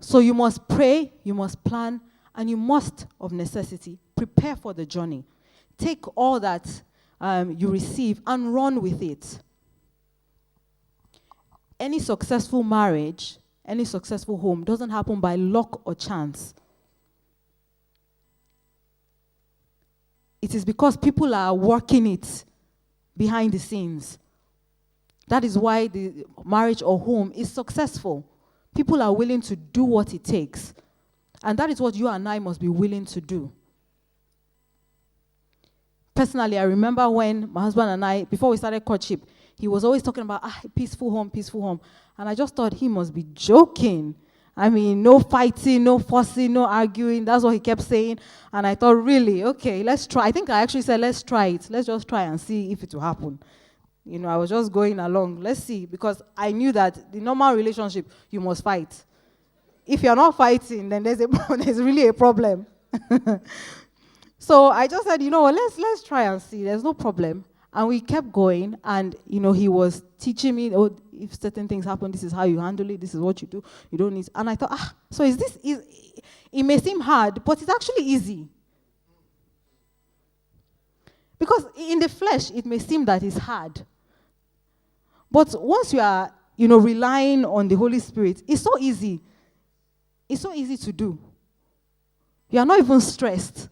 So you must pray, you must plan, and you must, of necessity, prepare for the journey. Take all that you receive and run with it. Any successful marriage, any successful home doesn't happen by luck or chance. It is because people are working it behind the scenes. That is why the marriage or home is successful. People are willing to do what it takes. And that is what you and I must be willing to do. Personally, I remember when my husband and I, before we started courtship, he was always talking about, peaceful home, peaceful home. And I just thought he must be joking. I mean, no fighting, no fussing, no arguing. That's what he kept saying. And I thought, really, okay, let's try. I think I actually said, let's try it. Let's just try and see if it will happen. You know, I was just going along. Let's see. Because I knew that the normal relationship, you must fight. If you're not fighting, then there's really a problem. So I just said, let's try and see. There's no problem. And we kept going, and, he was teaching me, if certain things happen, this is how you handle it, this is what you do, you don't need. And I thought, so it may seem hard, but it's actually easy. Because in the flesh, it may seem that it's hard. But once you are, relying on the Holy Spirit, it's so easy. It's so easy to do. You are not even stressed.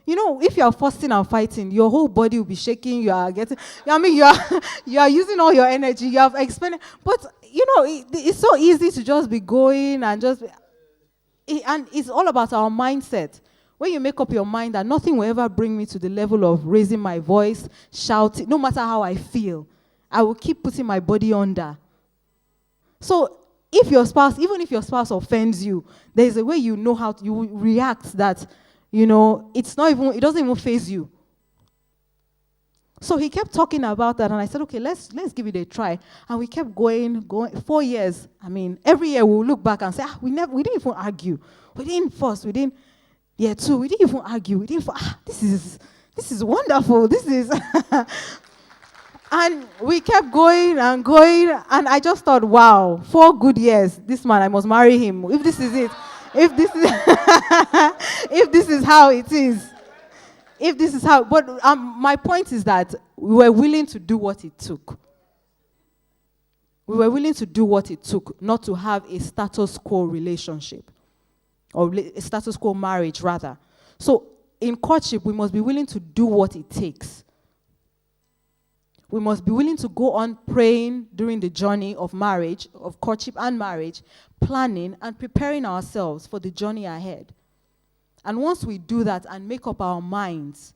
If you are fussing and fighting, your whole body will be shaking. You are using all your energy. You have expended. But, it's so easy to just be going and and it's all about our mindset. When you make up your mind that nothing will ever bring me to the level of raising my voice, shouting, no matter how I feel, I will keep putting my body under. So, even if your spouse offends you, there is a way you know how you react that, it doesn't even faze you. So he kept talking about that, and I said, okay, let's give it a try. And we kept going 4 years. I mean, every year we'll look back and say, we didn't even argue. We didn't fuss. We didn't, year 2, we didn't even argue. We didn't, this is wonderful. This is, and we kept going, and I just thought, wow, 4 good years. This man, I must marry him. If this is it. If this is if this is how it is. If this is how, but my point is that we were willing to do what it took. We were willing to do what it took, not to have a status quo relationship, or a status quo marriage, rather. So in courtship, we must be willing to do what it takes. We must be willing to go on praying during the journey of marriage, of courtship and marriage, planning and preparing ourselves for the journey ahead. And once we do that and make up our minds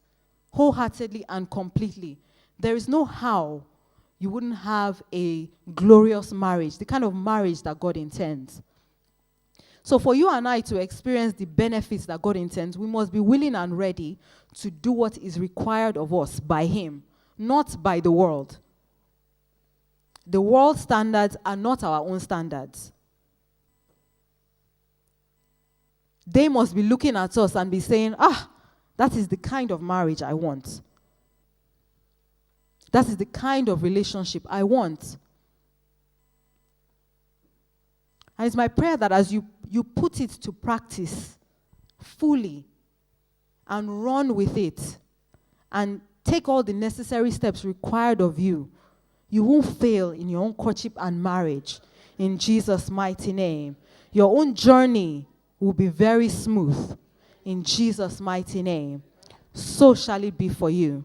wholeheartedly and completely, there is no how you wouldn't have a glorious marriage, the kind of marriage that God intends. So for you and I to experience the benefits that God intends, we must be willing and ready to do what is required of us by Him, not by the world. The world's standards are not our own standards. They must be looking at us and be saying, that is the kind of marriage I want. That is the kind of relationship I want. And it's my prayer that as you put it to practice fully and run with it and take all the necessary steps required of you, you won't fail in your own courtship and marriage. In Jesus' mighty name. Your own journey will be very smooth. In Jesus' mighty name. So shall it be for you.